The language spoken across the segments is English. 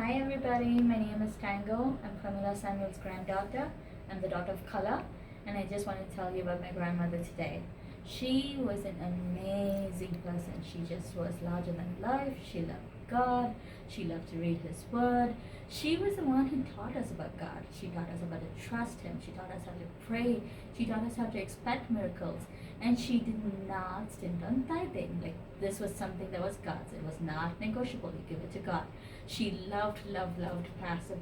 Hi everybody, my name is Tango. I'm Pramila Samuel's granddaughter. I'm the daughter of Kala, and I just want to tell you about my grandmother today. She was an amazing person. She just was larger than life. She loved God. She loved to read His Word. She was the one who taught us about God. She taught us about to trust Him. She taught us how to pray. She taught us how to expect miracles. And she did not stint on tithing. Like, this was something that was God's. It was not negotiable. You give it to God. She loved Pastor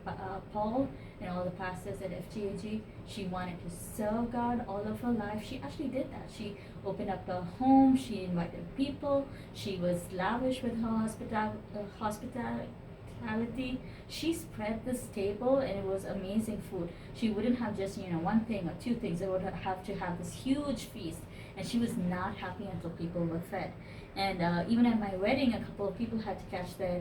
Paul and all the pastors at FGAG. She wanted to serve God all of her life. She actually did that. She opened up her home. She invited people. She was lavish with her hospitality. She spread this table, and it was amazing food. She wouldn't have just one thing or two things. They would have to have this huge feast, and she was not happy until people were fed. And even at my wedding, a couple of people had to catch their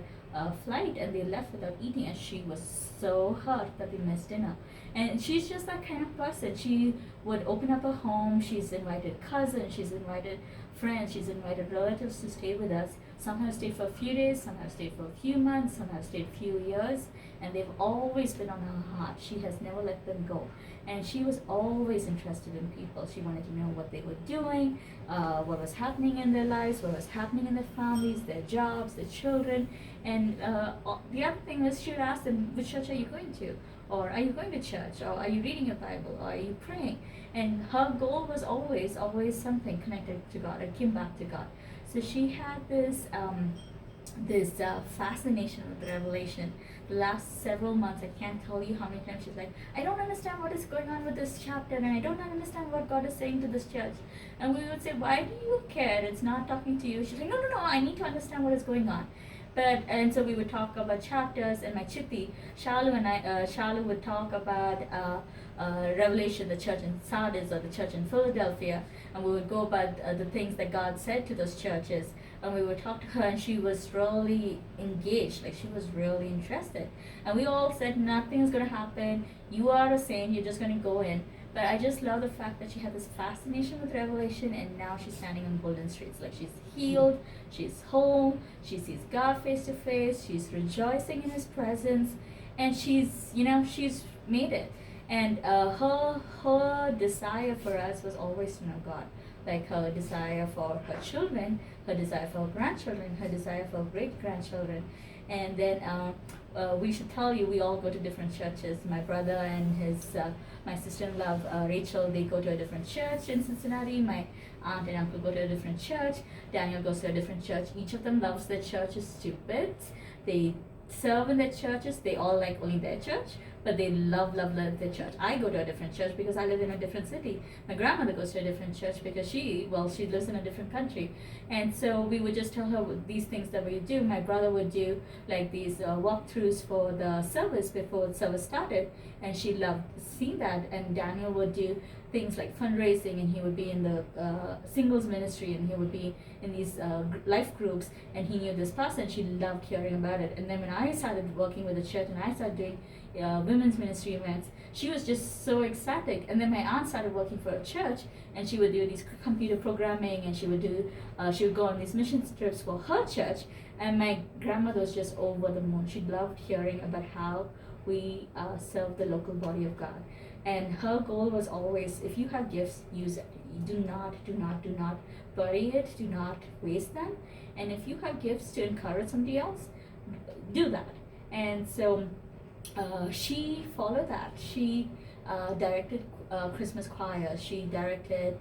flight, and they left without eating, and she was so hurt that they missed dinner. And she's just that kind of person. She would open up her home. She's invited cousins. She's invited friends. She's invited relatives to stay with us. Some have stayed for a few days, some have stayed for a few months, some have stayed a few years, and they've always been on her heart. She has never let them go. And she was always interested in people. She wanted to know what they were doing, what was happening in their lives, what was happening in their families, their jobs, their children. And the other thing was, she would ask them, which church are you going to? Or are you going to church? Or are you reading your Bible? Or are you praying? And her goal was always something connected to God and came back to God. So she had this fascination with Revelation. The last several months, I can't tell you how many times she's like, I don't understand what is going on with this chapter, and I don't understand what God is saying to this church. And we would say, why do you care? It's not talking to you. She's like, no, I need to understand what is going on. And so we would talk about chapters, and my chippy, Shalu would talk about Revelation, the church in Sardis or the church in Philadelphia, and we would go about the things that God said to those churches, and we would talk to her, and she was really engaged, like she was really interested. And we all said, nothing is going to happen, you are a saint, you're just going to go in. But I just love the fact that she had this fascination with Revelation, and now she's standing on golden streets. Like, she's healed, she's whole, she sees God face to face, she's rejoicing in His presence, and she's made it. And her desire for us was always to know God. Like, her desire for her children, her desire for her grandchildren, her desire for her great grandchildren. And then we should tell you, we all go to different churches. My brother and my sister-in-law Rachel, they go to a different church in Cincinnati. My aunt and uncle go to a different church. Daniel goes to a different church. Each of them loves their church is stupid. They serve in their churches. They all like only their church, but they love their church. I go to a different church because I live in a different city. My grandmother goes to a different church because she lives in a different country. And so we would just tell her these things that we do. My brother would do like these walkthroughs for the service before the service started, and she loved seeing that. And Daniel would do things like fundraising, and he would be in the singles ministry, and he would be in these life groups, and he knew this person. She loved hearing about it. And then when I started working with the church and I started doing women's ministry events, she was just so ecstatic. And then my aunt started working for a church, and she would do these computer programming, and she would go on these mission trips for her church. And my grandmother was just over the moon. She loved hearing about how we serve the local body of God. And her goal was always, if you have gifts, use it. Do not bury it. Do not waste them. And if you have gifts to encourage somebody else, do that. And so she followed that. She directed Christmas choir. She directed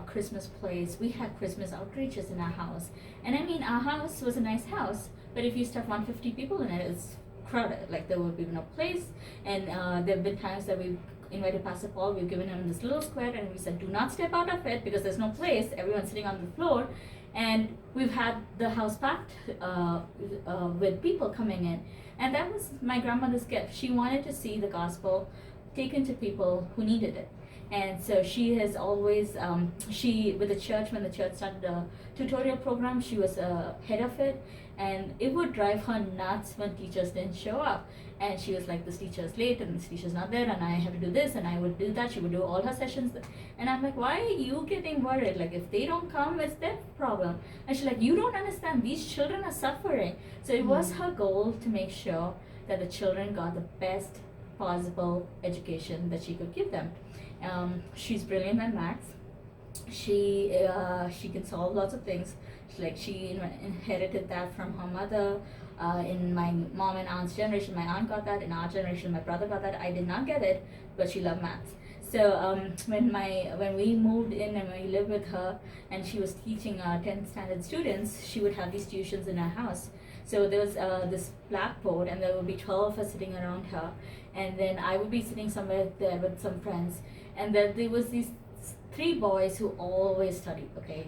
Christmas plays. We had Christmas outreaches in our house. And I mean, our house was a nice house, but if you stuff 150 people in it, it's crowded. Like, there would be no place. And there have been times that we've invited Pastor Paul. We've given him this little square, and we said, do not step out of it because there's no place. Everyone's sitting on the floor. And we've had the house packed with people coming in. And that was my grandmother's gift. She wanted to see the gospel taken to people who needed it. And so she has always, she, with the church, when the church started the tutorial program, she was head of it. And it would drive her nuts when teachers didn't show up. And she was like, this teacher's late and this teacher's not there and I have to do this and I would do that. She would do all her sessions. And I'm like, why are you getting worried? Like, if they don't come, it's their problem. And she's like, you don't understand. These children are suffering. So it was her goal to make sure that the children got the best possible education that she could give them. She's brilliant at maths. She can solve lots of things. She inherited that from her mother. In my mom and aunt's generation, my aunt got that. In our generation, my brother got that. I did not get it, but she loved maths. So when we moved in and we lived with her, and she was teaching 10th standard students, she would have these tuitions in her house. So there was this blackboard, and there would be 12 of us sitting around her, and then I would be sitting somewhere there with some friends, and then there was these 3 boys who always studied. Okay,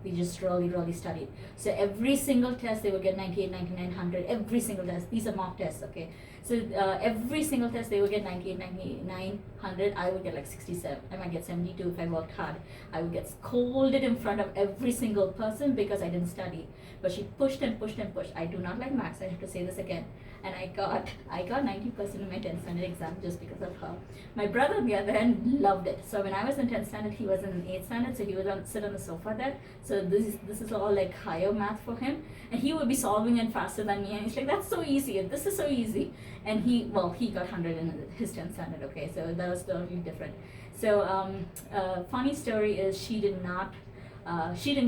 they just really studied. So every single test they would get 98, 99, 100. Every single test. These are mock tests. Okay, so every single test they would get 98, 99, 100. I would get like 67. I might get 72 if I worked hard. I would get scolded in front of every single person because I didn't study. But she pushed and pushed and pushed. I do not like maths. I have to say this again. And I got 90% in my 10th standard exam just because of her. My brother, on the other hand, loved it. So when I was in 10th standard, he was in 8th standard, so he would sit on the sofa there. So this is all like higher math for him, and he would be solving it faster than me. And he's like, "That's so easy. This is so easy." And he got 100 in his 10th standard. Okay, so that was totally different. So funny story is she didn't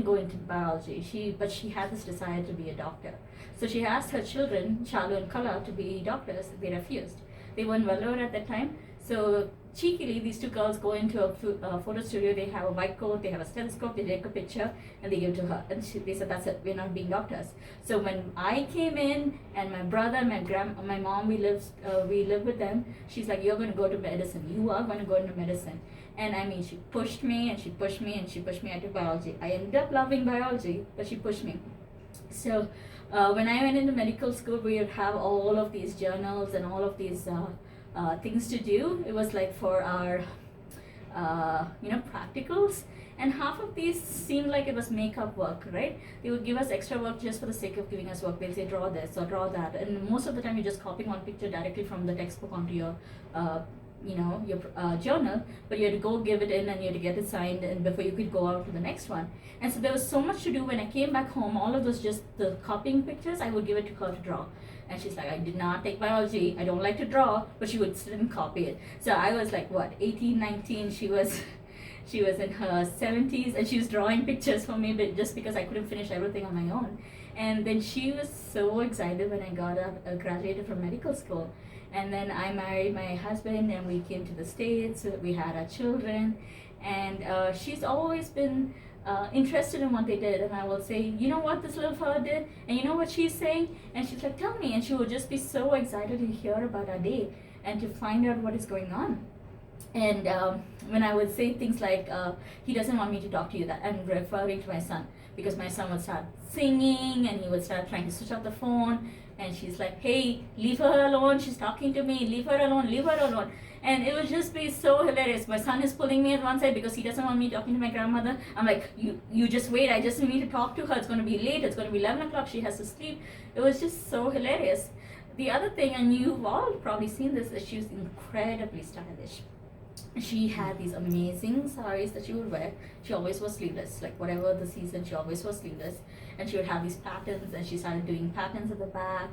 go into biology. But she had this desire to be a doctor. So she asked her children, Chalu and Kala, to be doctors. They refused. They weren't well known at that time. So cheekily, these 2 girls go into a photo studio. They have a white coat, they have a stethoscope, they take a picture, and they give it to her. And they said, "That's it. We're not being doctors." So when I came in, and my brother, my mom, we lived with them. She's like, "You're going to go to medicine. You are going to go into medicine." And I mean, she pushed me and she pushed me and she pushed me. I took biology. I ended up loving biology, but she pushed me. So when I went into medical school, we would have all of these journals and all of these things to do. It was like for our practicals, and half of these seemed like it was makeup work, right? They would give us extra work just for the sake of giving us work. They'll say, draw this or draw that, and most of the time you're just copying one picture directly from the textbook onto your your journal, but you had to go give it in and you had to get it signed and before you could go out to the next one. And so there was so much to do. When I came back home, all of those just the copying pictures, I would give it to her to draw. And she's like, "I did not take biology, I don't like to draw," but she would sit and copy it. So I was like, what, 18, 19, she was in her 70s, and she was drawing pictures for me, but just because I couldn't finish everything on my own. And then she was so excited when I graduated from medical school. And then I married my husband and we came to the States. We had our children, and she's always been interested in what they did. And I will say, "You know what this little fella did? And you know what she's saying?" And she's like, "Tell me." And she would just be so excited to hear about our day and to find out what is going on. And when I would say things like, "He doesn't want me to talk to you," that I'm referring to my son, because my son would start singing and he would start trying to switch off the phone. And she's like, "Hey, leave her alone. She's talking to me. Leave her alone. Leave her alone." And it would just be so hilarious. My son is pulling me at one side because he doesn't want me talking to my grandmother. I'm like, you just wait. I just need to talk to her. It's going to be late. It's going to be 11 o'clock. She has to sleep. It was just so hilarious. The other thing, and you've all probably seen this, is she was incredibly stylish. She had these amazing saris that she would wear. She always was sleeveless, like whatever the season, she always was sleeveless. And she would have these patterns, and she started doing patterns at the back.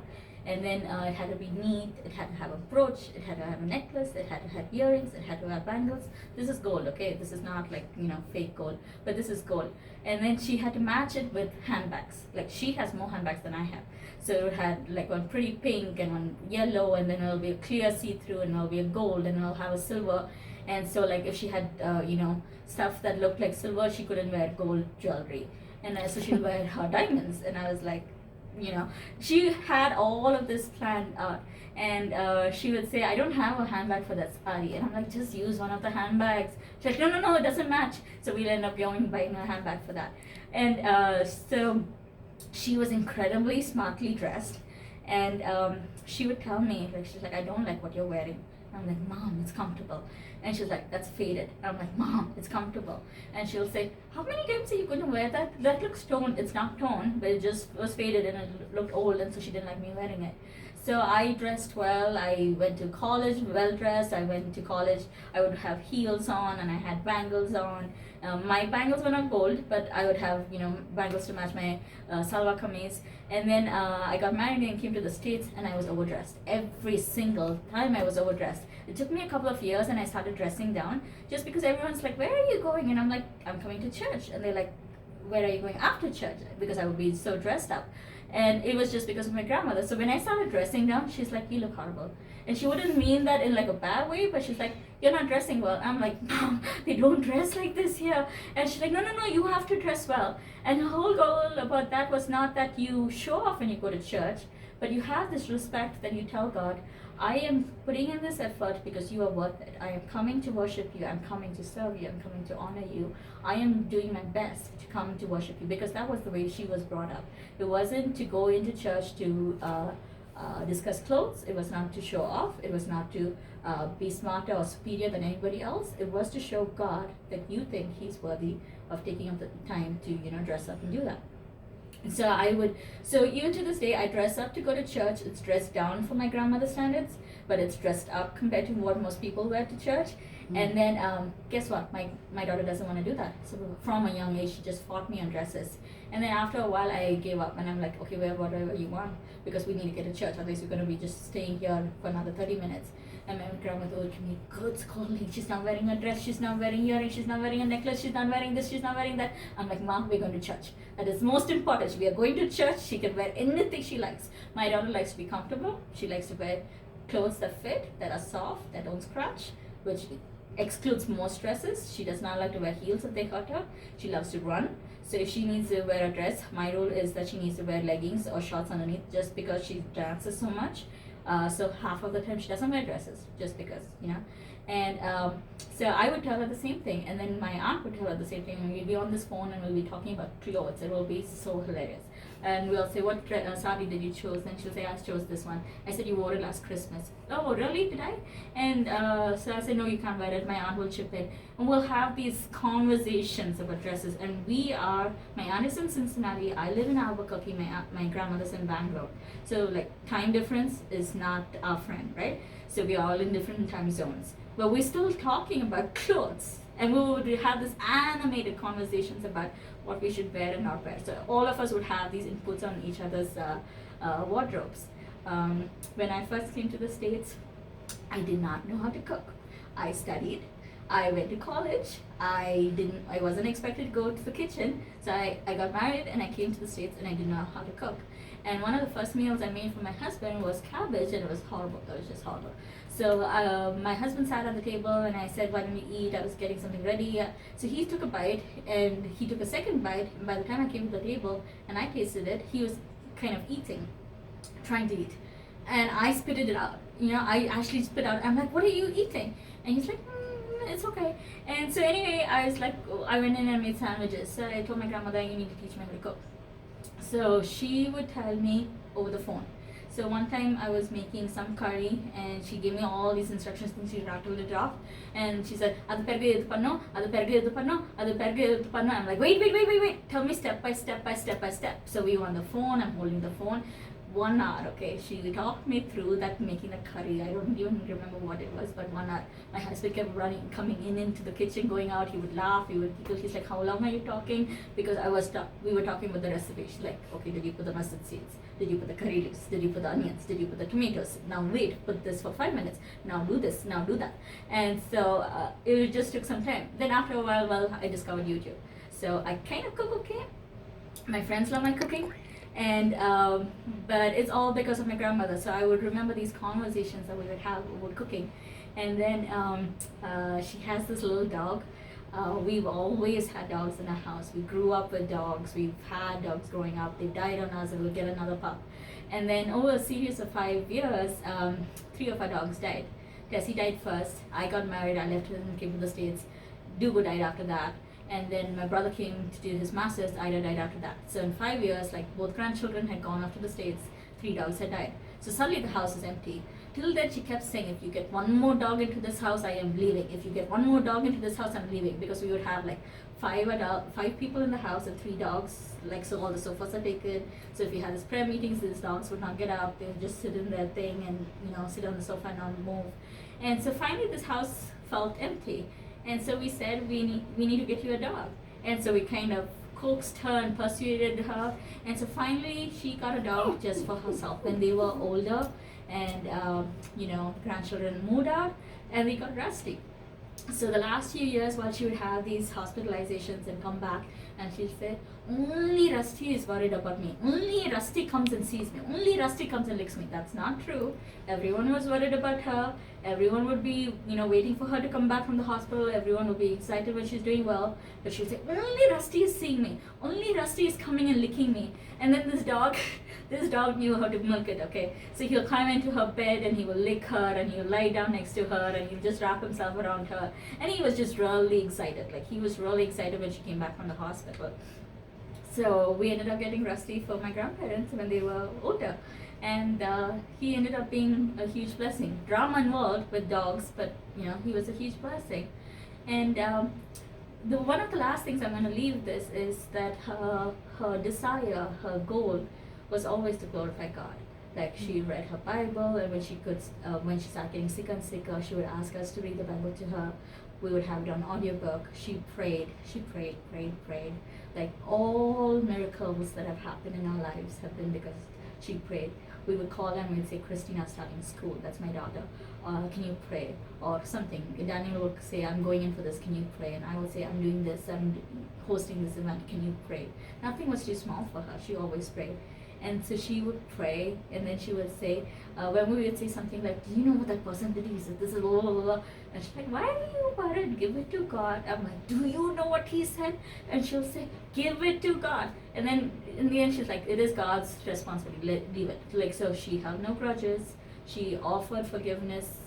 And then it had to be neat, it had to have a brooch, it had to have a necklace, it had to have earrings, it had to have bangles. This is gold, okay? This is not like, fake gold, but this is gold. And then she had to match it with handbags. Like, she has more handbags than I have. So it had like one pretty pink and one yellow, and then it'll be a clear see-through, and it'll be a gold, and it'll have a silver. And so like if she had stuff that looked like silver, she couldn't wear gold jewelry, and so she'd wear her diamonds. And I was like, she had all of this planned out. And she would say, "I don't have a handbag for that sari," and I'm like, "Just use one of the handbags." She's like, no, it doesn't match. So we'll end up buying a handbag for that. And so she was incredibly smartly dressed, and she would tell me, like, she's like, "I don't like what you're wearing." I'm like, Mom, it's comfortable. And she's like, that's faded. I'm like, Mom, it's comfortable. And she'll say, how many times are you going to wear that? That looks toned. It's not toned, but it just was faded and it looked old, and so she didn't like me wearing it. So I dressed well. I went to college well dressed. I went to college. I would have heels on and I had bangles on. My bangles were not gold, but I would have bangles to match my salwar kameez. And then I got married and came to the States, and I was overdressed. Every single time I was overdressed. It took me a couple of years, and I started dressing down just because everyone's like, where are you going? And I'm like, I'm coming to church. And they're like, where are you going after church? Because I would be so dressed up. And it was just because of my grandmother. So when I started dressing down, she's like, you look horrible. And she wouldn't mean that in like a bad way, but she's like, you're not dressing well. I'm like, Mom, they don't dress like this here. And she's like, no, you have to dress well. And her whole goal about that was not that you show off when you go to church, but you have this respect that you tell God, I am putting in this effort because you are worth it. I am coming to worship you. I'm coming to serve you. I'm coming to honor you. I am doing my best to come to worship you, because that was the way she was brought up. It wasn't to go into church to discuss clothes. It was not to show off. It was not to be smarter or superior than anybody else. It was to show God that you think He's worthy of taking up the time to dress up and do that. So even to this day, I dress up to go to church. It's dressed down for my grandmother's standards, but it's dressed up compared to what most people wear to church. And then guess what? My daughter doesn't want to do that. So from a young age, she just fought me on dresses. And then after a while, I gave up, and I'm like, okay, wear whatever you want, because we need to get to church. Otherwise, we're going to be just staying here for another 30 minutes. And my grandmother would give me good scolding. She's not wearing a dress. She's not wearing earrings. She's not wearing a necklace. She's not wearing this. She's not wearing that. I'm like, Mom, we're going to church. That is most important. We are going to church. She can wear anything she likes. My daughter likes to be comfortable. She likes to wear clothes that fit, that are soft, that don't scratch, which excludes most dresses. She does not like to wear heels if they hurt her. She loves to run. So if she needs to wear a dress, my rule is that she needs to wear leggings or shorts underneath, just because she dances so much. So half of the time she doesn't wear dresses, just because, And so I would tell her the same thing, and then my aunt would tell her the same thing. And we'll be on this phone and we'll be talking about clothes. It will be so hilarious. And we'll say, what sari did you choose? And she'll say, I chose this one. I said, you wore it last Christmas. Oh, really? Did I? And so I said, no, you can't wear it. My aunt will chip in. And we'll have these conversations about dresses. And my aunt is in Cincinnati. I live in Albuquerque. My grandmother's in Bangalore. So like time difference is not our friend, right? So we're all in different time zones. But we're still talking about clothes. And we would have this animated conversations about what we should wear and not wear. So all of us would have these inputs on each other's wardrobes. When I first came to the States, I did not know how to cook. I studied. I went to college. I wasn't expected to go to the kitchen. So I got married and I came to the States, and I didn't know how to cook. And one of the first meals I made for my husband was cabbage, and it was horrible. It was just horrible. So my husband sat at the table, and I said, why don't we eat? I was getting something ready. So he took a bite, and he took a second bite. And by the time I came to the table and I tasted it, he was kind of trying to eat. And I spitted it out. I actually spit out. I'm like, what are you eating? And he's like, it's okay. And so anyway, I was like, I went in and made sandwiches. So I told my grandmother, you need to teach me how to cook. So she would tell me over the phone. So one time I was making some curry, and she gave me all these instructions, and she rattled it off. And she said, adu pergu edu pannu, adu pergu edu pannu, adu pergu edu pannu. I'm like, wait. Tell me step by step. So we were on the phone. I'm holding the phone. 1 hour, okay. She talked me through that, making the curry. I don't even remember what it was, but 1 hour. My husband kept coming into the kitchen, going out. He would laugh. He's like, how long are you talking? Because we were talking about the recipe. She's like, okay, did you put the mustard seeds? Did you put the curry leaves? Did you put the onions? Did you put the tomatoes? Now wait, put this for 5 minutes. Now do this. Now do that. And so it just took some time. Then after a while, I discovered YouTube. So I kind of cook okay. My friends love my cooking. And but it's all because of my grandmother. So I would remember these conversations that we would have about cooking. And then she has this little dog. We've always had dogs in our house. We grew up with dogs. We've had dogs growing up. They died on us, and we'll get another pup. And then over a series of 5 years, 3 of our dogs died. Tessie died first. I got married. I left and came to the States. Dugo died after that. And then my brother came to do his master's. Ida died after that. So in 5 years, like both grandchildren had gone off to the States. 3 dogs had died. So suddenly the house is empty. till then she kept saying, if you get one more dog into this house, I am leaving. If you get one more dog into this house, I'm leaving. Because we would have like five people in the house and 3 dogs. Like, so all the sofas are taken. So if you had this prayer meetings, these dogs would not get up. They would just sit in their thing and, sit on the sofa and not move. And so finally this house felt empty. And so we said, we need to get you a dog. And so we kind of coaxed her and persuaded her. And so finally she got a dog just for herself when they were older. And, grandchildren moved out, and we got Rusty. So the last few years, while she would have these hospitalizations and come back, and she'd say, only Rusty is worried about me. Only Rusty comes and sees me. Only Rusty comes and licks me. That's not true. Everyone was worried about her. Everyone would be, waiting for her to come back from the hospital. Everyone would be excited when she's doing well. But she'd say, only Rusty is seeing me. Only Rusty is coming and licking me. And then this dog knew how to milk it, okay? So he'll climb into her bed and he will lick her and he'll lie down next to her and he'll just wrap himself around her. And he was just really excited. Like, he was really excited when she came back from the hospital. So we ended up getting Rusty for my grandparents when they were older. And he ended up being a huge blessing. Drama involved with dogs, but, he was a huge blessing. And one of the last things I'm going to leave this is that her desire, her goal was always to glorify God. Like, she read her Bible, and when she started getting sicker and sicker, she would ask us to read the Bible to her. We would have it on audiobook. She prayed. Like, all miracles that have happened in our lives have been because she prayed. We would call and we'd say, Christina's starting school, that's my daughter. Can you pray? Or something. Daniel would say, I'm going in for this, can you pray? And I would say, I'm doing this, I'm hosting this event, can you pray? Nothing was too small for her. She always prayed. And so she would pray, and then she would say, when we would say something like, do you know what that person did? He said, this is blah, blah, blah. And she's like, why are you worried? Give it to God. I'm like, do you know what he said? And she'll say, give it to God. And then in the end, she's like, it is God's responsibility. Leave it. Like, so she held no grudges. She offered forgiveness,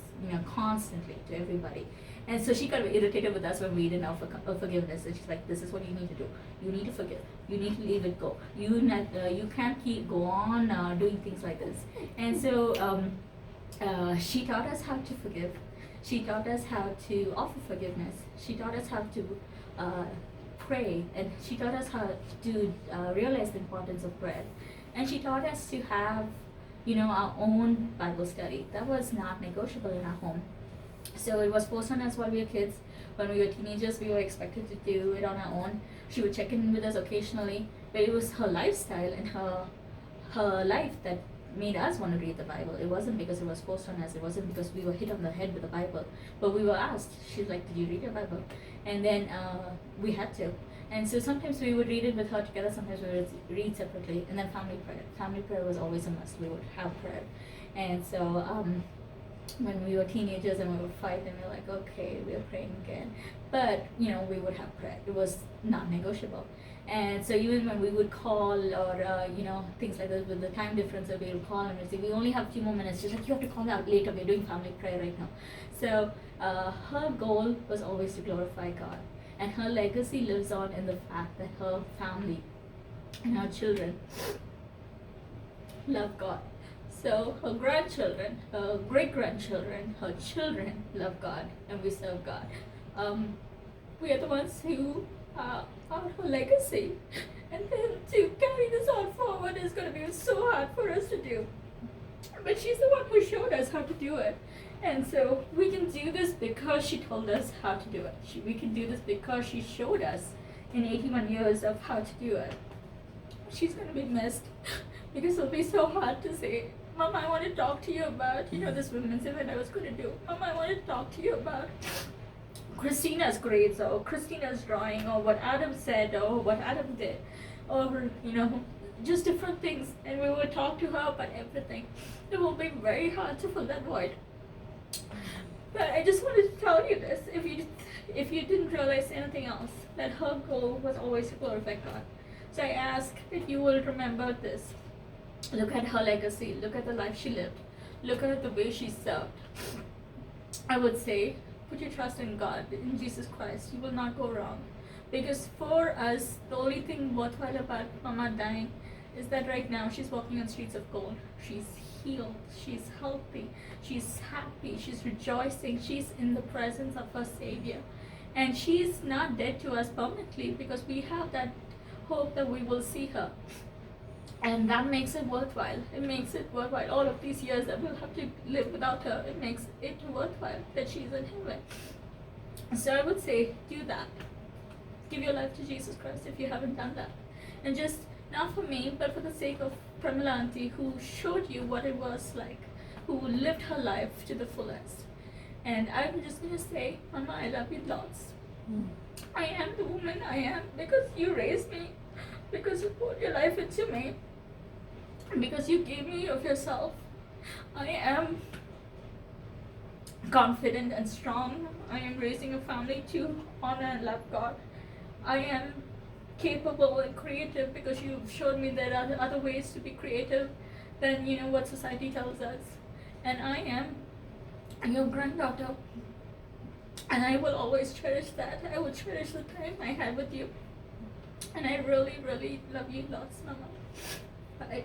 constantly to everybody. And so she got irritated with us when we didn't offer forgiveness. And she's like, this is what you need to do. You need to forgive. You need to leave it go. You can't go on doing things like this. And so she taught us how to forgive. She taught us how to offer forgiveness. She taught us how to pray. And she taught us how to realize the importance of prayer. And she taught us to have, our own Bible study. That was not negotiable in our home. So it was forced on us while we were kids. When we were teenagers, we were expected to do it on our own. She would check in with us occasionally, but it was her lifestyle and her life that made us want to read the Bible. It wasn't because it was forced on us. It wasn't because we were hit on the head with the Bible. But we were asked. She's like, did you read your Bible? And then we had to. And so sometimes we would read it with her together. Sometimes we would read separately. And then family prayer. Family prayer was always a must. We would have prayer. And so when we were teenagers and we would fight and we were like, okay, we're praying again. But, we would have prayer. It was not negotiable. And so even when we would call or, things like that with the time difference that we would call and we'd say, we only have a few more minutes. She's like, you have to call out later. We're doing family prayer right now. So her goal was always to glorify God. And her legacy lives on in the fact that her family and her children love God. So her grandchildren, her great-grandchildren, her children love God, and we serve God. We are the ones who are her legacy. And then to carry this on forward is going to be so hard for us to do. But she's the one who showed us how to do it. And so we can do this because she told us how to do it. We can do this because she showed us in 81 years of how to do it. She's going to be missed because it'll be so hard to say, Mama, I want to talk to you about, this women's event I was going to do. Mama, I want to talk to you about Christina's grades or Christina's drawing or what Adam said or what Adam did or, just different things. And we would talk to her about everything. It will be very hard to fill that void. But I just wanted to tell you this, if you didn't realize anything else, that her goal was always to glorify God. So I ask that you will remember this. Look at her legacy. Look at the life she lived. Look at the way she served. I would say, put your trust in God, in Jesus Christ. You will not go wrong. Because for us, the only thing worthwhile about Mama dying is that right now she's walking on streets of gold. She's healed, she's healthy, she's happy, she's rejoicing, she's in the presence of her Savior. And she's not dead to us permanently, because we have that hope that we will see her. And that makes it worthwhile. It makes it worthwhile. All of these years that we'll have to live without her, it makes it worthwhile that she's in heaven. So I would say, do that. Give your life to Jesus Christ if you haven't done that. And just, not for me, but for the sake of Pramila Auntie, who showed you what it was like, who lived her life to the fullest. And I'm just going to say, Mama, I love you lots. I am the woman I am because you raised me, because you poured your life into me, because you gave me of yourself. I am confident and strong. I am raising a family to honor and love God. I am capable and creative because you've showed me there are other ways to be creative than what society tells us. And I am your granddaughter, and I will always cherish that. I will cherish the time I had with you, and I really, really love you lots, Mama. Bye.